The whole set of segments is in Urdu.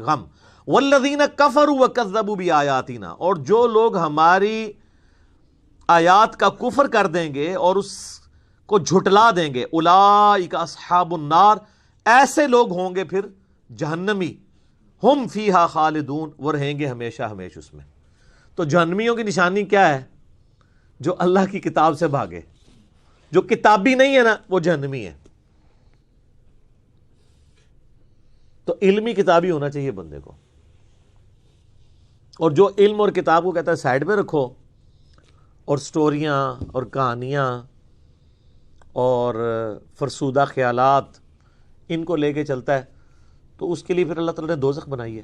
غم. والذین کفروا وکذبوا بآیاتنا، اور جو لوگ ہماری آیات کا کفر کر دیں گے اور اس کو جھٹلا دیں گے، اولئک اصحاب النار، ایسے لوگ ہوں گے پھر جہنمی، ہم فیہا خالدون، وہ رہیں گے ہمیشہ ہمیش اس میں. تو جہنمیوں کی نشانی کیا ہے؟ جو اللہ کی کتاب سے بھاگے. جو کتابی نہیں ہے نا وہ جہنمی ہے. تو علمی کتابی ہونا چاہیے بندے کو، اور جو علم اور کتاب کو کہتا ہے سائڈ میں رکھو، اور سٹوریاں اور کہانیاں اور فرسودہ خیالات ان کو لے کے چلتا ہے، تو اس کے لیے پھر اللہ تعالیٰ نے دوزخ بنائی ہے.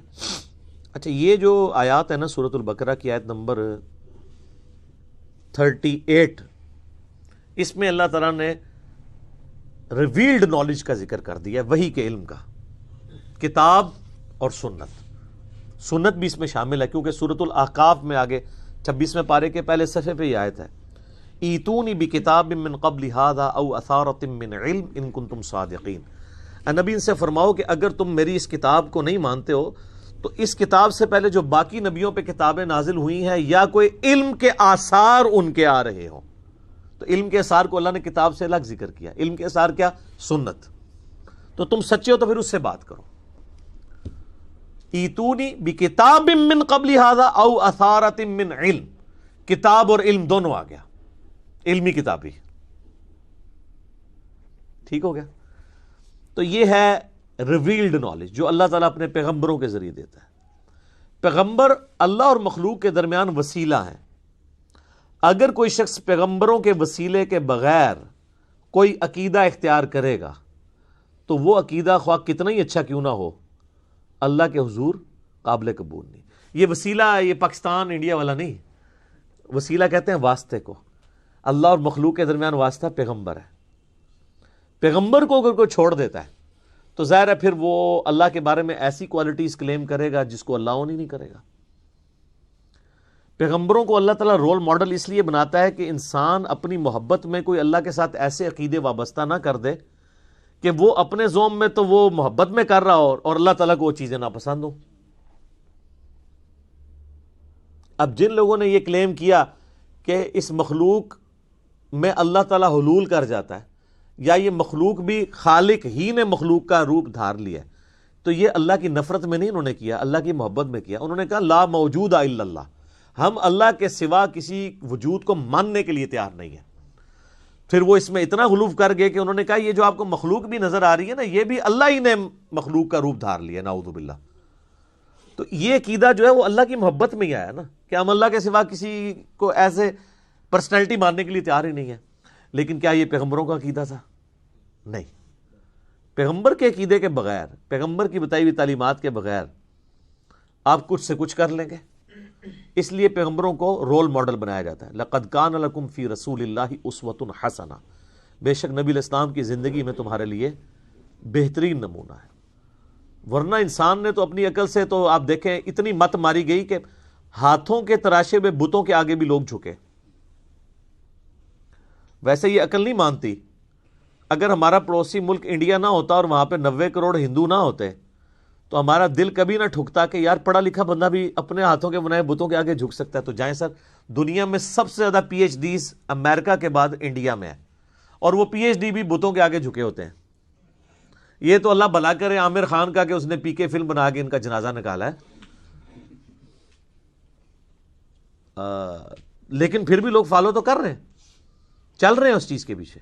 اچھا، یہ جو آیات ہے نا سورۃ البقرہ کی آیت نمبر 38، اس میں اللہ تعالیٰ نے ریویلڈ نالج کا ذکر کر دیا ہے، وحی کے علم کا، کتاب اور سنت بھی اس میں شامل ہے، کیونکہ سورۃ الاحقاف میں آگے 26ویں پارے کے پہلے صفحے پہ یہ آیت ہے، ایتونی بکتاب من قبل ھذا او اثارۃ من علم ان کنتم صادقین. نبی ان سے فرماؤ کہ اگر تم میری اس کتاب کو نہیں مانتے ہو تو اس کتاب سے پہلے جو باقی نبیوں پہ کتابیں نازل ہوئی ہیں یا کوئی علم کے آثار ان کے آ رہے ہوں. تو علم کے آثار کو اللہ نے کتاب سے الگ ذکر کیا. علم کے آثار کیا؟ سنت. تو تم سچے ہو تو پھر اس سے بات کرو. ایتونی بکتاب من قبل ھذا او اثارۃ من علم، کتاب اور علم دونوں آ گیا، علمی کتابی. ٹھیک ہو گیا؟ تو یہ ہے ریویلڈ نالج جو اللہ تعالیٰ اپنے پیغمبروں کے ذریعے دیتا ہے. پیغمبر اللہ اور مخلوق کے درمیان وسیلہ ہیں. اگر کوئی شخص پیغمبروں کے وسیلے کے بغیر کوئی عقیدہ اختیار کرے گا تو وہ عقیدہ خواہ کتنا ہی اچھا کیوں نہ ہو، اللہ کے حضور قابل قبول نہیں. یہ وسیلہ، یہ پاکستان انڈیا والا نہیں، وسیلہ کہتے ہیں واسطے کو. اللہ اور مخلوق کے درمیان واسطہ پیغمبر ہے. پیغمبر کو اگر کوئی چھوڑ دیتا ہے تو ظاہر ہے پھر وہ اللہ کے بارے میں ایسی کوالٹیز کلیم کرے گا جس کو اللہ اون ہی نہیں کرے گا. پیغمبروں کو اللہ تعالیٰ رول ماڈل اس لیے بناتا ہے کہ انسان اپنی محبت میں کوئی اللہ کے ساتھ ایسے عقیدے وابستہ نہ کر دے کہ وہ اپنے ذوم میں تو وہ محبت میں کر رہا ہو اور اللہ تعالیٰ کو وہ چیزیں ناپسند ہوں. اب جن لوگوں نے یہ کلیم کیا کہ اس مخلوق میں اللہ تعالیٰ حلول کر جاتا ہے یا یہ مخلوق بھی خالق ہی نے مخلوق کا روپ دھار لیا ہے، تو یہ اللہ کی نفرت میں نہیں انہوں نے کیا، اللہ کی محبت میں کیا. انہوں نے کہا لا موجود الا اللہ، ہم اللہ کے سوا کسی وجود کو ماننے کے لیے تیار نہیں ہیں. پھر وہ اس میں اتنا غلو کر گئے کہ انہوں نے کہا یہ جو آپ کو مخلوق بھی نظر آ رہی ہے نا، یہ بھی اللہ ہی نے مخلوق کا روپ دھار لیا، نعوذ باللہ. تو یہ عقیدہ جو ہے وہ اللہ کی محبت میں ہی آیا نا، کہ ہم اللہ کے سوا کسی کو ایسے پرسنالٹی ماننے کے لیے تیار ہی نہیں ہے. لیکن کیا یہ پیغمبروں کا عقیدہ تھا؟ نہیں. پیغمبر کے عقیدے کے بغیر، پیغمبر کی بتائی ہوئی تعلیمات کے بغیر آپ کچھ سے کچھ کر لیں گے. اس لیے پیغمبروں کو رول ماڈل بنایا جاتا ہے. لقد کان لکم فی رسول اللہ اسوۃ حسنہ، بے شک نبی علیہ السلام کی زندگی میں تمہارے لیے بہترین نمونہ ہے. ورنہ انسان نے تو اپنی عقل سے تو آپ دیکھیں اتنی مت ماری گئی کہ ہاتھوں کے تراشے ہوئے بتوں کے آگے بھی لوگ جھکے. ویسے یہ عقل نہیں مانتی. اگر ہمارا پڑوسی ملک انڈیا نہ ہوتا اور وہاں پہ 90 کروڑ ہندو نہ ہوتے تو ہمارا دل کبھی نہ ٹھکتا کہ یار پڑھا لکھا بندہ بھی اپنے ہاتھوں کے بنائے بتوں کے آگے جھک سکتا ہے. تو جائیں سر، دنیا میں سب سے زیادہ پی ایچ ڈیز امریکہ کے بعد انڈیا میں ہے، اور وہ پی ایچ ڈی بھی بتوں کے آگے جھکے ہوتے ہیں. یہ تو اللہ بھلا کرے عامر خان کا کہ اس نے پی کے فلم بنا کے ان کا جنازہ نکالا ہے، لیکن پھر بھی لوگ فالو تو کر رہے ہیں، چل رہے ہیں اس چیز کے پیچھے.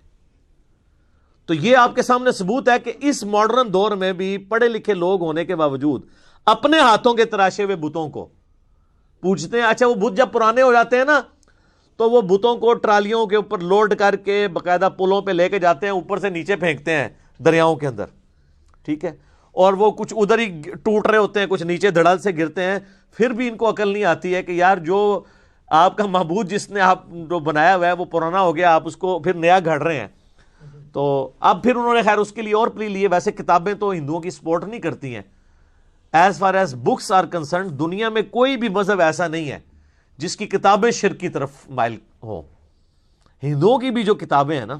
تو یہ آپ کے سامنے ثبوت ہے کہ اس ماڈرن دور میں بھی پڑھے لکھے لوگ ہونے کے باوجود اپنے ہاتھوں کے تراشے ہوئے بتوں کو پوجتے ہیں. اچھا، وہ بت جب پرانے ہو جاتے ہیں نا تو وہ بتوں کو ٹرالیوں کے اوپر لوڈ کر کے باقاعدہ پلوں پہ لے کے جاتے ہیں، اوپر سے نیچے پھینکتے ہیں دریاؤں کے اندر. ٹھیک ہے، اور وہ کچھ ادھر ہی ٹوٹ رہے ہوتے ہیں، کچھ نیچے دھڑل سے گرتے ہیں. پھر بھی ان کو عقل نہیں آتی ہے کہ یار جو آپ کا معبود جس نے آپ جو بنایا ہوا ہے وہ پرانا ہو گیا، آپ اس کو پھر نیا گھڑ رہے ہیں. تو اب پھر انہوں نے خیر اس کے لیے اور پلی لیے. ویسے کتابیں تو ہندوؤں کی سپورٹ نہیں کرتی ہیں. As far as books are concerned دنیا میں کوئی بھی مذہب ایسا نہیں ہے جس کی کتابیں شرک کی طرف مائل ہوں. ہندوؤں کی بھی جو کتابیں ہیں نا،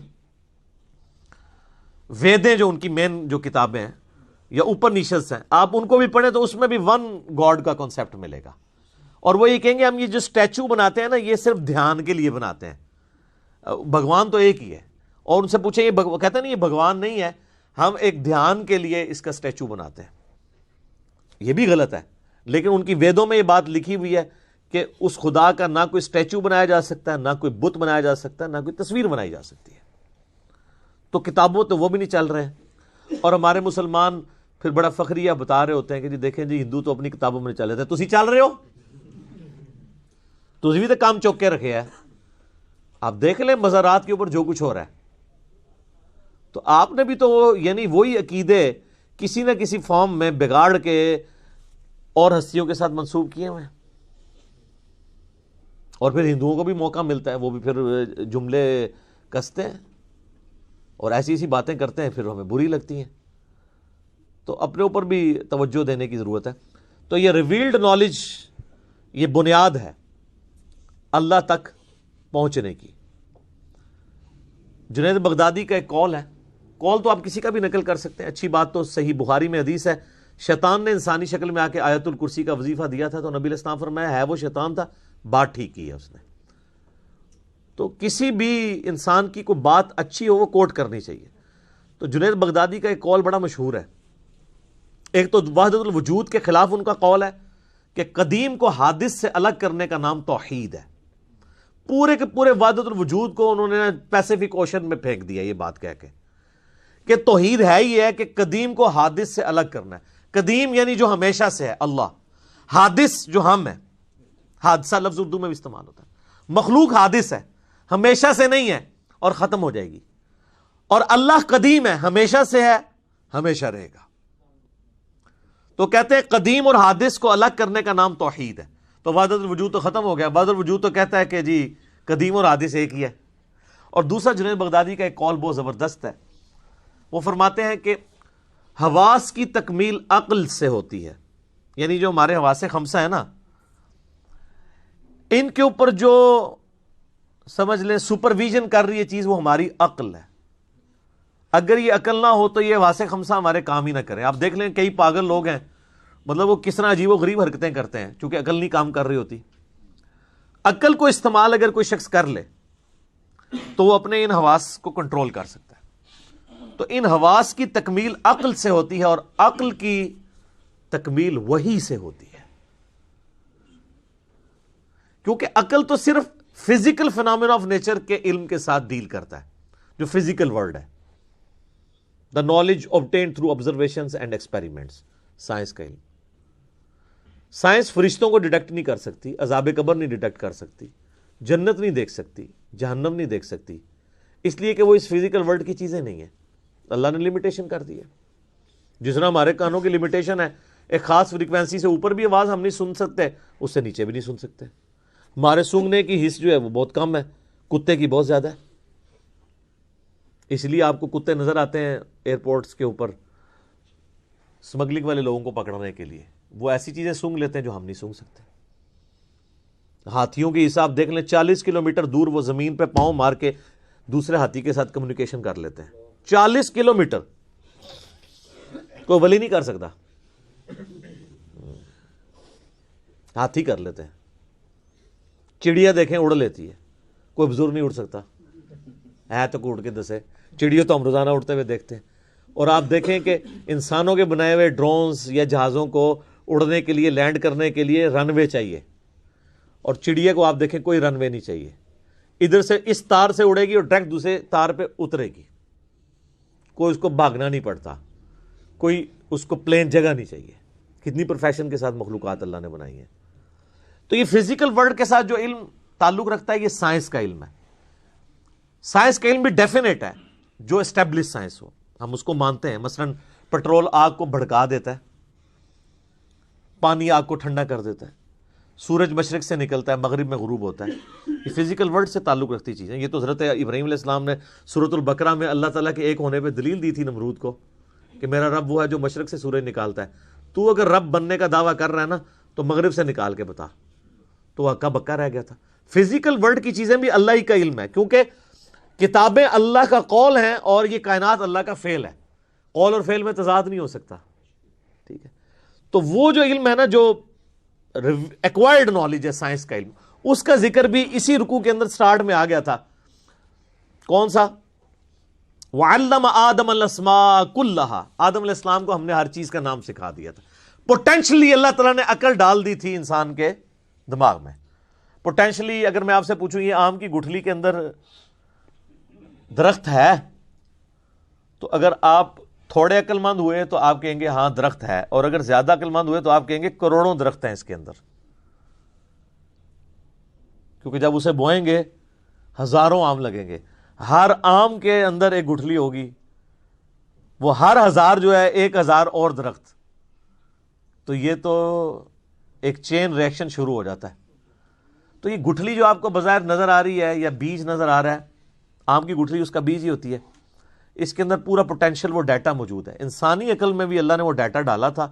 ویدیں جو ان کی مین جو کتابیں ہیں، یا اوپر نیشز ہیں، آپ ان کو بھی پڑھیں تو اس میں بھی ون گاڈ کا کانسیپٹ ملے گا. اور وہ یہ کہیں گے ہم یہ جو اسٹیچو بناتے ہیں نا یہ صرف دھیان کے لیے بناتے ہیں، بھگوان تو ایک ہی ہے. اور ان سے پوچھیں یہ کہتے ہیں نہیں یہ بھگوان نہیں ہے، ہم ایک دھیان کے لیے اس کا اسٹیچو بناتے ہیں. یہ بھی غلط ہے، لیکن ان کی ویدوں میں یہ بات لکھی ہوئی ہے کہ اس خدا کا نہ کوئی اسٹیچو بنایا جا سکتا ہے، نہ کوئی بت بنایا جا سکتا ہے، نہ کوئی تصویر بنائی جا سکتی ہے. تو کتابوں تو وہ بھی نہیں چل رہے ہیں. اور ہمارے مسلمان پھر بڑا فخریہ بتا رہے ہوتے ہیں کہ جی دیکھیں جی ہندو تو اپنی کتابوں میں نہیں چل رہے تھے، تسی چل رہے ہو، تسی بھی تو کام چوک کے رکھے ہے. آپ دیکھ لیں مزارات کے اوپر جو کچھ ہو رہا ہے، تو آپ نے بھی تو یعنی وہی عقیدے کسی نہ کسی فارم میں بگاڑ کے اور ہستیوں کے ساتھ منسوب کیے ہوئے ہیں. اور پھر ہندوؤں کو بھی موقع ملتا ہے، وہ بھی پھر جملے کستے ہیں اور ایسی ایسی باتیں کرتے ہیں، پھر ہمیں بری لگتی ہیں. تو اپنے اوپر بھی توجہ دینے کی ضرورت ہے. تو یہ ریویلڈ نالج یہ بنیاد ہے اللہ تک پہنچنے کی. جنید بغدادی کا ایک قول ہے، قول تو آپ کسی کا بھی نقل کر سکتے ہیں، اچھی بات تو صحیح بخاری میں حدیث ہے، شیطان نے انسانی شکل میں آ کے آیت الکرسی کا وظیفہ دیا تھا تو نبی علیہ السلام فرمایا ہے وہ شیطان تھا، بات ٹھیک کی ہے اس نے. تو کسی بھی انسان کی کوئی بات اچھی ہو وہ کوٹ کرنی چاہیے. تو جنید بغدادی کا ایک قول بڑا مشہور ہے. ایک تو وحدت الوجود کے خلاف ان کا قول ہے کہ قدیم کو حادث سے الگ کرنے کا نام توحید ہے. پورے کے پورے وحدت الوجود کو انہوں نے پیسیفک اوشن میں پھینک دیا یہ بات کہہ کے کہ توحید ہے ہی ہے کہ قدیم کو حادث سے الگ کرنا ہے. قدیم یعنی جو ہمیشہ سے ہے اللہ، حادث جو ہم ہے، حادثہ لفظ اردو میں بھی استعمال ہوتا ہے. مخلوق حادث ہے، ہمیشہ سے نہیں ہے اور ختم ہو جائے گی، اور اللہ قدیم ہے، ہمیشہ سے ہے، ہمیشہ رہے گا. تو کہتے ہیں قدیم اور حادث کو الگ کرنے کا نام توحید ہے. تو وحدت الوجود تو ختم ہو گیا. وحدت الوجود تو کہتا ہے کہ جی قدیم اور حادث ایک ہی ہے. اور دوسرا جنید بغدادی کا ایک قول بہت زبردست ہے. وہ فرماتے ہیں کہ حواس کی تکمیل عقل سے ہوتی ہے. یعنی جو ہمارے حواس خمسہ ہے نا، ان کے اوپر جو سمجھ لیں سپرویژن کر رہی ہے چیز وہ ہماری عقل ہے. اگر یہ عقل نہ ہو تو یہ حواس خمسہ ہمارے کام ہی نہ کریں. آپ دیکھ لیں کئی پاگل لوگ ہیں، مطلب وہ کس طرح عجیب و غریب حرکتیں کرتے ہیں چونکہ عقل نہیں کام کر رہی ہوتی. عقل کو استعمال اگر کوئی شخص کر لے تو وہ اپنے ان حواس کو کنٹرول کر سکتا ہے. تو ان حواس کی تکمیل عقل سے ہوتی ہے اور عقل کی تکمیل وحی سے ہوتی ہے. کیونکہ عقل تو صرف فزیکل فینامنا آف نیچر کے علم کے ساتھ ڈیل کرتا ہے، جو فزیکل ورلڈ ہے. The knowledge obtained through observations and experiments، science کا علم. سائنس فرشتوں کو ڈیٹیکٹ نہیں کر سکتی، عذاب قبر نہیں ڈیٹیکٹ کر سکتی، جنت نہیں دیکھ سکتی، جہنم نہیں دیکھ سکتی، اس لیے کہ وہ اس فزیکل ورلڈ کی چیزیں نہیں ہیں. اللہ نے لمیٹیشن کر دی ہے. جس طرح ہمارے کانوں کی لمیٹیشن ہے، ایک خاص فریکوینسی سے اوپر بھی آواز ہم نہیں سن سکتے، اس سے نیچے بھی نہیں سن سکتے. ہمارے سونگنے کی حص جو ہے وہ بہت کم ہے، کتے کی بہت زیادہ ہے. اس لیے آپ کو کتے نظر آتے ہیں ایئرپورٹس کے اوپر سمگلنگ والے لوگوں کو پکڑنے کے لیے. وہ ایسی چیزیں سونگ لیتے ہیں جو ہم نہیں سونگ سکتے. ہاتھیوں کی حساب دیکھ لیں، 40 کلومیٹر دور وہ زمین پہ پاؤں مار کے دوسرے ہاتھی کے ساتھ کمیونیکیشن کر لیتے ہیں. 40 کلومیٹر کوئی ولی نہیں کر سکتا، ہاتھی کر لیتے ہیں. چڑیا دیکھیں اڑ لیتی ہے، کوئی بزرگ نہیں اڑ سکتا ہے تو کوئی اڑ کے دسے. چڑیا تو ہم روزانہ اڑتے ہوئے دیکھتے ہیں. اور آپ دیکھیں کہ انسانوں کے بنائے ہوئے ڈرونز یا جہازوں کو اڑنے کے لیے، لینڈ کرنے کے لیے رن وے چاہیے، اور چڑیا کو آپ دیکھیں کوئی رن وے نہیں چاہیے. ادھر سے اس تار سے اڑے گی اور ڈائریکٹ دوسرے تار پہ اترے گی، کوئی اس کو بھاگنا نہیں پڑتا، کوئی اس کو پلین جگہ نہیں چاہیے. کتنی پروفیشن کے ساتھ مخلوقات اللہ نے بنائی ہیں. تو یہ فزیکل ورلڈ کے ساتھ جو علم تعلق رکھتا ہے یہ سائنس کا علم ہے. سائنس کا علم بھی ڈیفینیٹ ہے جو اسٹیبلش سائنس ہو، ہم اس کو مانتے ہیں. مثلا پیٹرول آگ کو بھڑکا دیتا ہے، پانی آگ کو ٹھنڈا کر دیتا ہے، سورج مشرق سے نکلتا ہے مغرب میں غروب ہوتا ہے. یہ فزیکل ورلڈ سے تعلق رکھتی چیزیں. یہ تو حضرت ابراہیم علیہ السلام نے سورۃ البقرہ میں اللہ تعالیٰ کے ایک ہونے پہ دلیل دی تھی نمرود کو کہ میرا رب وہ ہے جو مشرق سے سورج نکالتا ہے. تو اگر رب بننے کا دعویٰ کر رہا ہے نا تو مغرب سے نکال کے بتا. تو ہکا بکا رہ گیا تھا. فزیکل ورلڈ کی چیزیں بھی اللہ ہی کا علم ہے، کیونکہ کتابیں اللہ کا قول ہیں اور یہ کائنات اللہ کا فعل ہے. قول اور فعل میں تضاد نہیں ہو سکتا. ٹھیک ہے. تو وہ جو علم ہے نا جو ایکوائرڈ نالج ہے سائنس کا علم, اس کا ذکر بھی اسی رکوع کے اندر سٹارٹ میں آ گیا تھا. کون سا؟ وَعَلَّمَ آدَمَ الْأَسْمَاءَ كُلَّهَا, آدم علیہ السلام کو ہم نے ہر چیز کا نام سکھا دیا تھا. پوٹینشلی اللہ تعالیٰ نے عقل ڈال دی تھی انسان کے دماغ میں. پوٹینشلی اگر میں آپ سے پوچھوں یہ آم کی گٹھلی کے اندر درخت ہے, تو اگر آپ تھوڑے عقل مند ہوئے تو آپ کہیں گے ہاں درخت ہے, اور اگر زیادہ عقل مند ہوئے تو آپ کہیں گے کروڑوں درخت ہیں اس کے اندر, کیونکہ جب اسے بوئیں گے ہزاروں آم لگیں گے. ہر آم کے اندر ایک گٹھلی ہوگی, وہ ہر ہزار جو ہے 1000 اور درخت, تو یہ تو ایک چین ریئیکشن شروع ہو جاتا ہے. تو یہ گٹھلی جو آپ کو بظاہر نظر آ رہی ہے یا بیج نظر آ رہا ہے, آم کی گٹھلی اس کا بیج ہی ہوتی ہے. اس کے اندر پورا پوٹینشیل وہ ڈیٹا موجود ہے. انسانی عقل میں بھی اللہ نے وہ ڈیٹا ڈالا تھا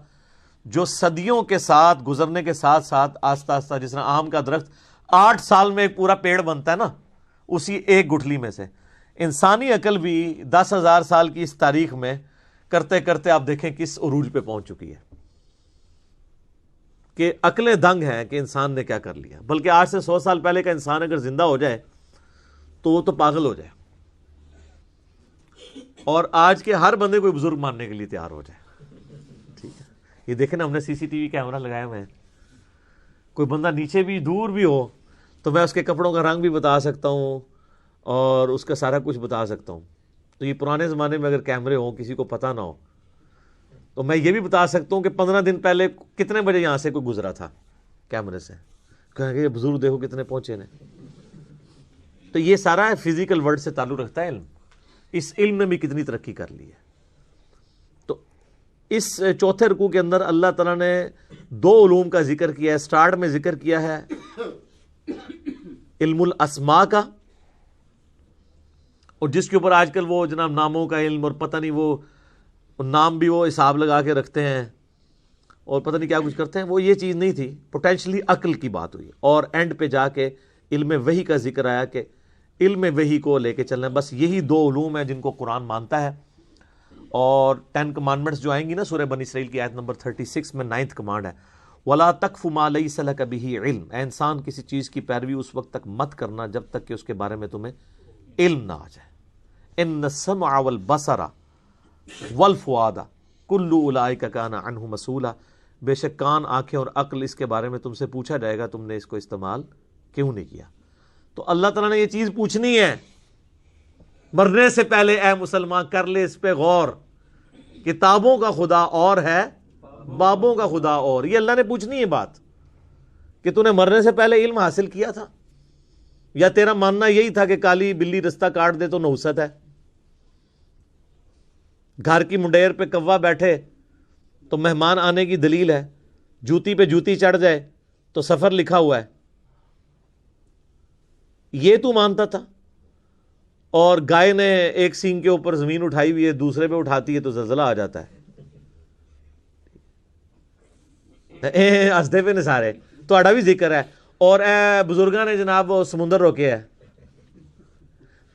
جو صدیوں کے ساتھ گزرنے کے ساتھ ساتھ آہستہ آہستہ, جس طرح آم کا درخت 8 سال میں ایک پورا پیڑ بنتا ہے نا, اسی ایک گٹھلی میں سے انسانی عقل بھی 10,000 سال کی اس تاریخ میں کرتے کرتے آپ دیکھیں کس عروج پہ پہنچ چکی ہے, کہ عقلیں دنگ ہیں کہ انسان نے کیا کر لیا. بلکہ آج سے 100 سال پہلے کا انسان اگر زندہ ہو جائے تو وہ تو پاگل ہو جائے, اور آج کے ہر بندے کوئی بزرگ ماننے کے لیے تیار ہو جائے. ٹھیک ہے, یہ دیکھیں نا, ہم نے CCTV کیمرہ لگائے ہوئے ہیں, کوئی بندہ نیچے بھی دور بھی ہو تو میں اس کے کپڑوں کا رنگ بھی بتا سکتا ہوں اور اس کا سارا کچھ بتا سکتا ہوں. تو یہ پرانے زمانے میں اگر کیمرے ہوں, کسی کو پتہ نہ ہو, تو میں یہ بھی بتا سکتا ہوں کہ 15 دن پہلے کتنے بجے یہاں سے کوئی گزرا تھا کیمرے سے. کہیں گے یہ بزرگ دیکھو کتنے پہنچے نے. تو یہ سارا فزیکل ورلڈ سے تعلق رکھتا ہے علم. اس علم نے بھی کتنی ترقی کر لی ہے. تو اس چوتھے رکوع کے اندر اللہ تعالیٰ نے 2 علوم کا ذکر کیا ہے. سٹارٹ میں ذکر کیا ہے علم الاسماء کا, اور جس کے اوپر آج کل وہ جناب ناموں کا علم اور پتہ نہیں وہ نام بھی وہ حساب لگا کے رکھتے ہیں اور پتہ نہیں کیا کچھ کرتے ہیں, وہ یہ چیز نہیں تھی. پوٹینشلی عقل کی بات ہوئی, اور اینڈ پہ جا کے علم وحی کا ذکر آیا کہ علم وحی کو لے کے چلنا ہے. بس یہی 2 علوم ہیں جن کو قرآن مانتا ہے. اور 10 کمانڈمنٹس جو آئیں گی نا سورہ بنی اسرائیل کی آیت نمبر 36 میں 9th کمانڈ ہے, وَلَا تَقْفُ مَا لَيْسَ لَكَ بِهِ عِلْم. اے انسان کسی چیز کی پیروی اس وقت تک مت کرنا جب تک کہ اس کے بارے میں تمہیں علم نہ آ جائے. اِنَّ السَّمْعَ وَالْبَصَرَ وَالْفُؤَادَ كُلُّ أُولَٰئِكَ كَانَ عَنْهُ مسئولا. بے شک کان, آنکھیں اور عقل اس کے بارے میں تم سے پوچھا جائے گا تم نے اس کو استعمال کیوں نہیں کیا. تو اللہ تعالیٰ نے یہ چیز پوچھنی ہے مرنے سے پہلے. اے مسلمان کر لے اس پہ غور, کتابوں کا خدا اور ہے بابوں کا خدا اور. یہ اللہ نے پوچھنی ہے بات کہ تو نے مرنے سے پہلے علم حاصل کیا تھا, یا تیرا ماننا یہی تھا کہ کالی بلی رستہ کاٹ دے تو نحوست ہے, گھر کی منڈیر پہ کوا بیٹھے تو مہمان آنے کی دلیل ہے, جوتی پہ جوتی چڑھ جائے تو سفر لکھا ہوا ہے. یہ تو مانتا تھا. اور گائے نے ایک سینگ کے اوپر زمین اٹھائی ہوئی ہے, دوسرے پہ اٹھاتی ہے تو زلزلہ آ جاتا ہے. ہسدے پہ نسارے تہاڈا بھی ذکر ہے. اور اے بزرگاں نے جناب سمندر روکے ہے,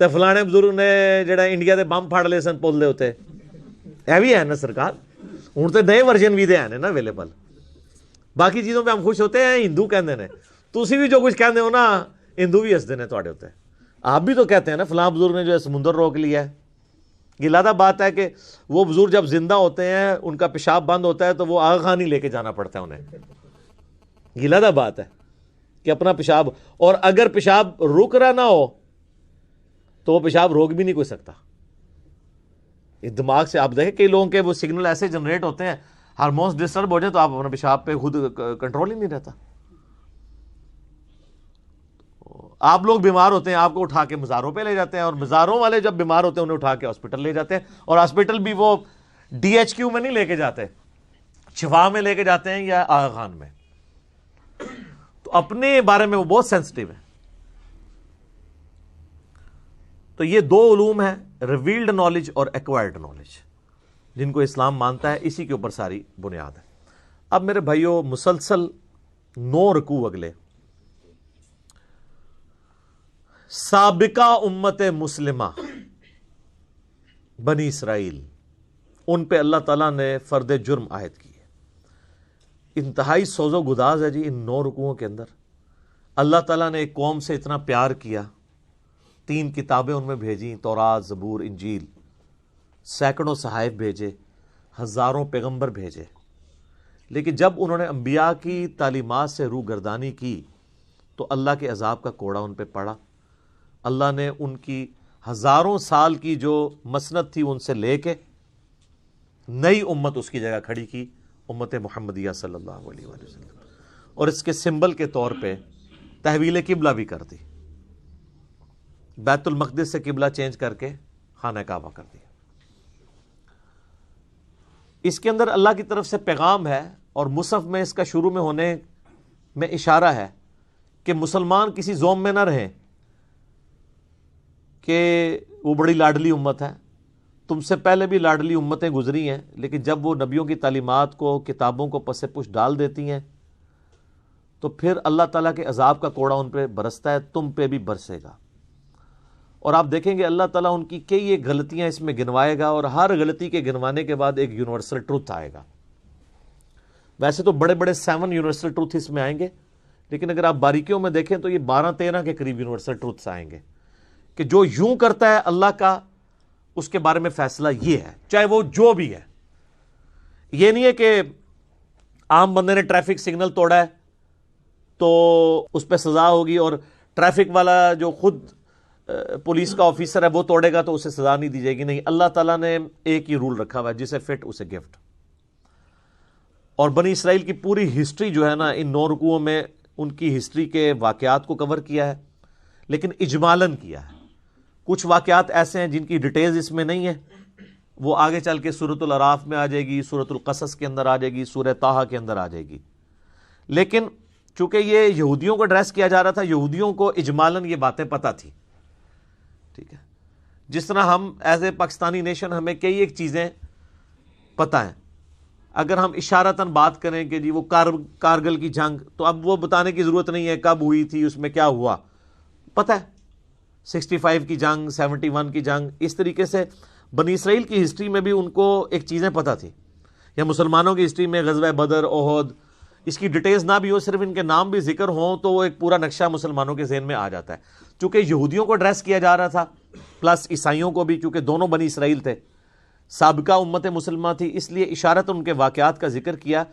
تے فلانے بزرگ نے جڑا انڈیا دے بم پھاڑ لے سن پول دے ہوتے. اے بھی ہے نا سرکار, ہوں تو نئے ورژن بھی دے ہیں نا اویلیبل. باقی چیزوں پہ ہم خوش ہوتے ہیں, ہندو کہندے نے, تسی بھی جو کچھ کہندے ہو نا ہندو بھی ہسدے نے تواڈے اوتے. آپ بھی تو کہتے ہیں نا فلاں بزرگ نے جو ہے سمندر روک لیا ہے. یہ لادہ بات ہے کہ وہ بزرگ جب زندہ ہوتے ہیں ان کا پیشاب بند ہوتا ہے تو وہ آغا خان ہی لے کے جانا پڑتا ہے انہیں. یہ لادہ بات ہے کہ اپنا پیشاب, اور اگر پیشاب رک رہا نہ ہو تو وہ پیشاب روک بھی نہیں کوئی سکتا. دماغ سے آپ دیکھیں کئی لوگوں کے وہ سگنل ایسے جنریٹ ہوتے ہیں, ہارمونس ڈسٹرب ہو جائے تو آپ اپنا پیشاب پہ خود کنٹرول ہی نہیں رہتا. آپ لوگ بیمار ہوتے ہیں, آپ کو اٹھا کے مزاروں پہ لے جاتے ہیں, اور مزاروں والے جب بیمار ہوتے ہیں انہیں اٹھا کے ہاسپٹل لے جاتے ہیں, اور ہاسپٹل بھی وہ DHQ میں نہیں لے کے جاتے, شفا میں لے کے جاتے ہیں یا آغا خان میں. تو اپنے بارے میں وہ بہت سینسٹیو ہے. تو یہ 2 علوم ہیں, ریویلڈ نالج اور ایکوائرڈ نالج, جن کو اسلام مانتا ہے. اسی کے اوپر ساری بنیاد ہے. اب میرے بھائیوں مسلسل 9 رکوع اگلے سابقہ امت مسلمہ بنی اسرائیل, ان پہ اللہ تعالیٰ نے فرد جرم عائد کی ہے. انتہائی سوز و گداز ہے جی ان 9 رکوعوں کے اندر۔ اللہ تعالیٰ نے ایک قوم سے اتنا پیار کیا، 3 کتابیں ان میں بھیجیں، تورات، زبور، انجیل، سینکڑوں صحائف بھیجے، ہزاروں پیغمبر بھیجے، لیکن جب انہوں نے انبیاء کی تعلیمات سے روگردانی کی تو اللہ کے عذاب کا کوڑا ان پہ پڑا۔ اللہ نے ان کی ہزاروں سال کی جو مسند تھی ان سے لے کے نئی امت اس کی جگہ کھڑی کی، امت محمدیہ صلی اللہ علیہ وآلہ وسلم، اور اس کے سمبل کے طور پہ تحویل قبلہ بھی کر دی، بیت المقدس سے قبلہ چینج کر کے خانہ کعبہ کر دیا۔ اس کے اندر اللہ کی طرف سے پیغام ہے، اور مصحف میں اس کا شروع میں ہونے میں اشارہ ہے کہ مسلمان کسی زوم میں نہ رہیں کہ وہ بڑی لاڈلی امت ہے۔ تم سے پہلے بھی لاڈلی امتیں گزری ہیں، لیکن جب وہ نبیوں کی تعلیمات کو، کتابوں کو پس پش ڈال دیتی ہیں تو پھر اللہ تعالیٰ کے عذاب کا کوڑا ان پہ برستا ہے، تم پہ بھی برسے گا۔ اور آپ دیکھیں گے اللہ تعالیٰ ان کی کئی ایک غلطیاں اس میں گنوائے گا، اور ہر غلطی کے گنوانے کے بعد ایک یونیورسل ٹروتھ آئے گا۔ ویسے تو بڑے بڑے 7 یونیورسل ٹروتھ اس میں آئیں گے، لیکن اگر آپ باریکیوں میں دیکھیں تو یہ 12-13 کے قریب یونیورسل ٹروتھس آئیں گے کہ جو یوں کرتا ہے اللہ کا اس کے بارے میں فیصلہ یہ ہے، چاہے وہ جو بھی ہے۔ یہ نہیں ہے کہ عام بندے نے ٹریفک سگنل توڑا ہے تو اس پہ سزا ہوگی، اور ٹریفک والا جو خود پولیس کا آفیسر ہے وہ توڑے گا تو اسے سزا نہیں دی جائے گی۔ نہیں، اللہ تعالیٰ نے ایک ہی رول رکھا ہوا ہے، جسے فٹ اسے گفٹ۔ اور بنی اسرائیل کی پوری ہسٹری جو ہے نا ان 9 رکوعوں میں ان کی ہسٹری کے واقعات کو کور کیا ہے، لیکن اجمالاً کیا ہے۔ کچھ واقعات ایسے ہیں جن کی ڈیٹیلز اس میں نہیں ہے، وہ آگے چل کے سورۃ الاعراف میں آ جائے گی، سورۃ القصص کے اندر آ جائے گی، سورہ طٰہٰ کے اندر آ جائے گی۔ لیکن چونکہ یہ یہودیوں کو ایڈریس کیا جا رہا تھا، یہودیوں کو اجمالاً یہ باتیں پتہ تھی، ٹھیک ہے۔ جس طرح ہم ایز اے پاکستانی نیشن ہمیں کئی ایک چیزیں پتہ ہیں۔ اگر ہم اشارتاً بات کریں کہ جی وہ کارگل کی جنگ، تو اب وہ بتانے کی ضرورت نہیں ہے کب ہوئی تھی، اس میں کیا ہوا، پتہ ہے۔ 65 کی جنگ، 71 کی جنگ، اس طریقے سے بنی اسرائیل کی ہسٹری میں بھی ان کو ایک چیزیں پتہ تھی، یا مسلمانوں کی ہسٹری میں غزوہ بدر، احد، اس کی ڈیٹیلز نہ بھی ہو، صرف ان کے نام بھی ذکر ہوں تو وہ ایک پورا نقشہ مسلمانوں کے ذہن میں آ جاتا ہے۔ چونکہ یہودیوں کو ایڈریس کیا جا رہا تھا، پلس عیسائیوں کو بھی، چونکہ دونوں بنی اسرائیل تھے، سابقہ امت مسلمہ تھی، اس لیے اشارت ان کے واقعات کا ذکر کیا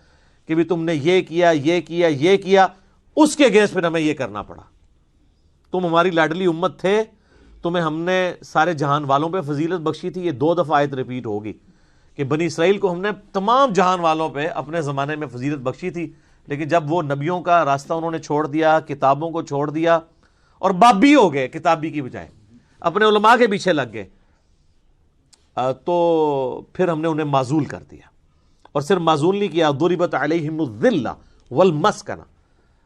کہ بھی تم نے یہ کیا، یہ کیا، یہ کیا، اس کے اگینسٹ پھر ہمیں یہ کرنا پڑا۔ تم ہماری لاڈلی امت تھے، تمہیں ہم نے سارے جہان والوں پہ فضیلت بخشی تھی۔ یہ 2 دفعہ آیت ریپیٹ ہوگی کہ بنی اسرائیل کو ہم نے تمام جہان والوں پہ اپنے زمانے میں فضیلت بخشی تھی، لیکن جب وہ نبیوں کا راستہ انہوں نے چھوڑ دیا، کتابوں کو چھوڑ دیا، اور بابی ہو گئے کتابی کی بجائے، اپنے علماء کے پیچھے لگ گئے، تو پھر ہم نے انہیں معزول کر دیا۔ اور صرف معزول نہیں کیا، ضربت علیہم الذلہ والمسکنہ،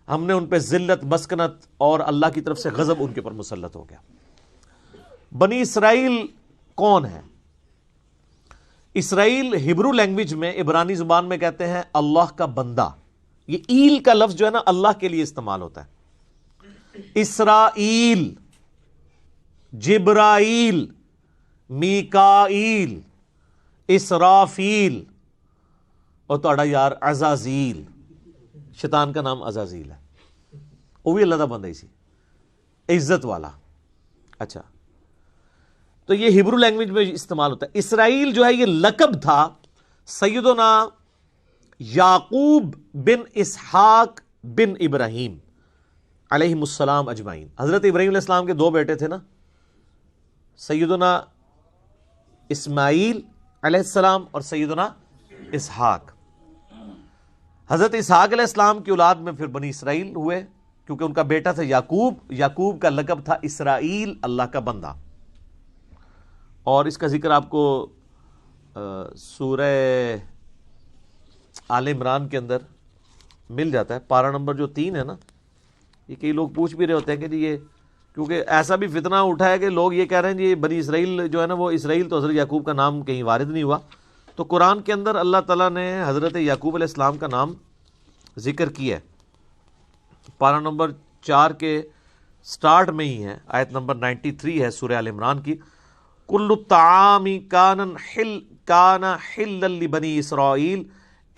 ہم نے ان پہ ذلت، مسکنت اور اللہ کی طرف سے غضب ان کے اوپر مسلط ہو گیا۔ بنی اسرائیل کون ہے؟ اسرائیل ہبرو لینگویج میں، عبرانی زبان میں کہتے ہیں اللہ کا بندہ۔ یہ ایل کا لفظ جو ہے نا اللہ کے لیے استعمال ہوتا ہے۔ اسرائیل، جبرائیل، میکائیل، اسرافیل، اور تہاڈا یار عزازیل، شیطان کا نام عزازیل ہے، وہ بھی اللہ کا بندہ ہی سی، عزت والا۔ اچھا، تو یہ ہبرو لینگویج میں استعمال ہوتا ہے۔ اسرائیل جو ہے یہ لقب تھا سیدنا یعقوب بن اسحاق بن ابراہیم علیہم السلام اجمعین۔ حضرت ابراہیم علیہ السلام کے 2 بیٹے تھے نا، سیدنا اسماعیل علیہ السلام اور سیدنا اسحاق۔ حضرت اسحاق علیہ السلام کی اولاد میں پھر بنی اسرائیل ہوئے، کیونکہ ان کا بیٹا تھا یعقوب۔ یعقوب کا لقب تھا اسرائیل، اللہ کا بندہ۔ اور اس کا ذکر آپ کو سورہ آل عمران کے اندر مل جاتا ہے، پارہ نمبر جو 3 ہے نا۔ یہ کئی لوگ پوچھ بھی رہے ہوتے ہیں کہ جی یہ، کیونکہ ایسا بھی فتنہ اٹھا ہے کہ لوگ یہ کہہ رہے ہیں جی بنی اسرائیل جو ہے نا وہ اسرائیل، تو حضرت یعقوب کا نام کہیں وارد نہیں ہوا۔ تو قرآن کے اندر اللہ تعالیٰ نے حضرت یعقوب علیہ السلام کا نام ذکر کیا ہے، پارہ نمبر 4 کے سٹارٹ میں ہی ہے، آیت نمبر 93 ہے سورہ آل عمران کی۔ کل الطعام کان حلا لبنی اسرائیل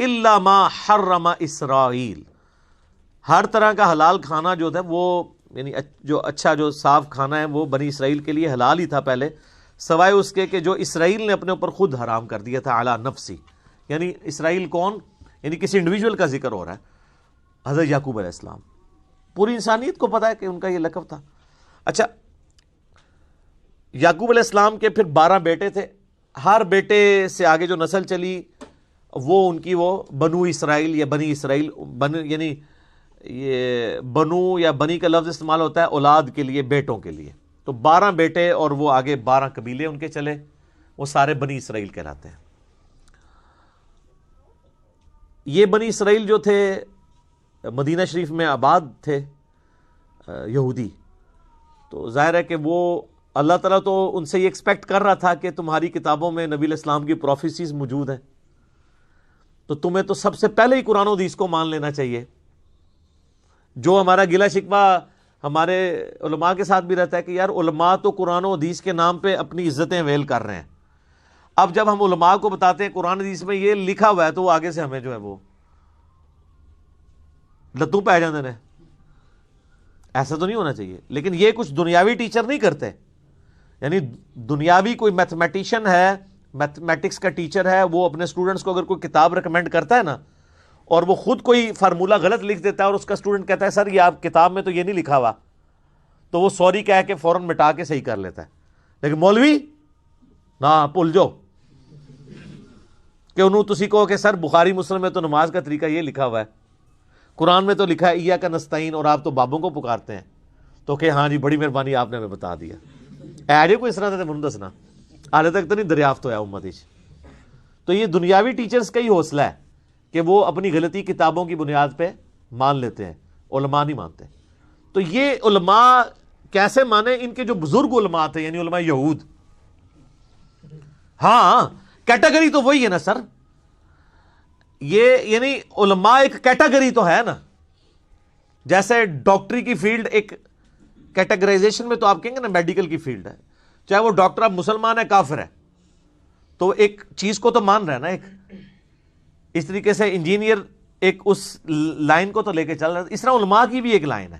الا ما حرم اسرائیل، ہر طرح کا حلال کھانا جو تھا وہ یعنی جو اچھا جو صاف کھانا ہے وہ بنی اسرائیل کے لیے حلال ہی تھا پہلے، سوائے اس کے کہ جو اسرائیل نے اپنے اوپر خود حرام کر دیا تھا علی نفسی. یعنی اسرائیل کون؟ یعنی کسی انڈیویجول کا ذکر ہو رہا ہے، حضرت یعقوب علیہ السلام. پوری انسانیت کو پتا ہے کہ ان کا یہ لقب تھا. اچھا، یعقوب علیہ السلام کے پھر 12 بیٹے تھے، ہر بیٹے سے آگے جو نسل چلی وہ ان کی وہ بنو اسرائیل یا بنی اسرائیل یعنی یہ بنو یا بنی کا لفظ استعمال ہوتا ہے اولاد کے لیے، بیٹوں کے لیے. تو 12 بیٹے اور وہ آگے 12 قبیلے ان کے چلے، وہ سارے بنی اسرائیل کہلاتے ہیں. یہ بنی اسرائیل جو تھے مدینہ شریف میں آباد تھے یہودی، تو ظاہر ہے کہ وہ اللہ تعالیٰ تو ان سے یہ ایکسپیکٹ کر رہا تھا کہ تمہاری کتابوں میں نبی علیہ السلام کی پروفیسیز موجود ہیں، تو تمہیں تو سب سے پہلے ہی قرآن و حدیث کو مان لینا چاہیے. جو ہمارا گلہ شکوہ ہمارے علماء کے ساتھ بھی رہتا ہے کہ یار علماء تو قرآن و حدیث کے نام پہ اپنی عزتیں ویل کر رہے ہیں. اب جب ہم علماء کو بتاتے ہیں قرآن حدیث میں یہ لکھا ہوا ہے تو وہ آگے سے ہمیں جو ہے وہ لتوں پہ آ جاندے نے. ایسا تو نہیں ہونا چاہیے. لیکن یہ کچھ دنیاوی ٹیچر نہیں کرتے، یعنی دنیاوی کوئی میتھمیٹیشین ہے، میتھمیٹکس کا ٹیچر ہے، وہ اپنے اسٹوڈنٹس کو اگر کوئی کتاب ریکمینڈ کرتا ہے نا اور وہ خود کوئی فارمولہ غلط لکھ دیتا ہے اور اس کا اسٹوڈنٹ کہتا ہے سر یہ آپ کتاب میں تو یہ نہیں لکھا ہوا، تو وہ سوری کہہ کے فوراً مٹا کے صحیح کر لیتا ہے. لیکن مولوی نہ بھول جاؤ کہ انہوں تسی کہو کہ سر بخاری مسلم میں تو نماز کا طریقہ یہ لکھا ہوا ہے، قرآن میں تو لکھا ہے ایاک نستعین اور آپ تو بابوں کو پکارتے ہیں، تو کہ ہاں جی بڑی مہربانی آپ نے ہمیں بتا دیا. ایڈے کو اس طرح سے من دسنا حالے تک تو نہیں دریافت ہوا امت. تو یہ دنیاوی ٹیچرز کا ہی حوصلہ ہے کہ وہ اپنی غلطی کتابوں کی بنیاد پہ مان لیتے ہیں، علماء نہیں مانتے. تو یہ علماء کیسے مانے؟ ان کے جو بزرگ علماء تھے یعنی علماء یہود. ہاں کیٹیگری تو وہی ہے نا سر، یہ یعنی علماء ایک کیٹیگری تو ہے نا. جیسے ڈاکٹری کی فیلڈ ایک کیٹیگرائزیشن میں تو آپ کہیں گے نا میڈیکل کی فیلڈ ہے، چاہے وہ ڈاکٹر اب مسلمان ہے کافر ہے تو ایک چیز کو تو مان رہا ہے نا. ایک اس طریقے سے انجینئر ایک اس لائن کو تو لے کے چل رہا ہے. اس طرح علماء کی بھی ایک لائن ہے.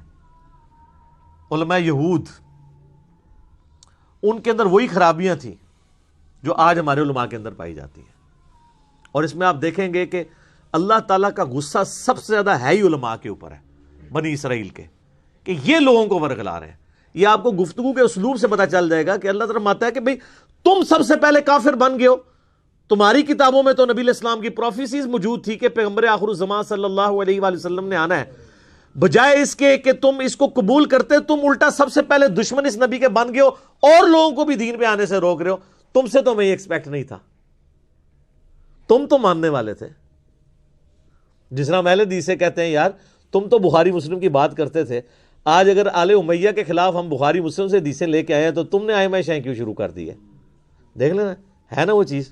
علماء یہود ان کے اندر وہی خرابیاں تھیں جو آج ہمارے علماء کے اندر پائی جاتی ہیں. اور اس میں آپ دیکھیں گے کہ اللہ تعالیٰ کا غصہ سب سے زیادہ ہے ہی علماء کے اوپر ہے، بنی اسرائیل کے، کہ یہ لوگوں کو ورگلا رہے ہیں. یہ آپ کو گفتگو کے اسلوب سے پتہ چل جائے گا کہ اللہ تعالیٰ مانتا ہے کہ بھئی تم سب سے پہلے کافر بن گئے ہو. تمہاری کتابوں میں تو نبی علیہ السلام کی پروفیسیز موجود تھی کہ پیغمبر آخر الزمان صلی اللہ علیہ وآلہ وسلم نے آنا ہے. بجائے اس کے کہ تم اس کو قبول کرتے، تم الٹا سب سے پہلے دشمن اس نبی کے بن گئے ہو اور لوگوں کو بھی دین پہ آنے سے روک رہے ہو. تم سے تو میں یہ ایکسپیکٹ نہیں تھا. تم تو ماننے والے تھے. جس طرح اہل حدیث سے کہتے ہیں یار تم تو بخاری مسلم کی بات کرتے تھے، آج اگر آل امیہ کے خلاف ہم بخاری مسلم سے حدیثیں لے کے آئے ہیں تو تم نے آئمہ شیعہ کیوں شروع کر دی ہے؟ دیکھ لینا ہے نا وہ چیز.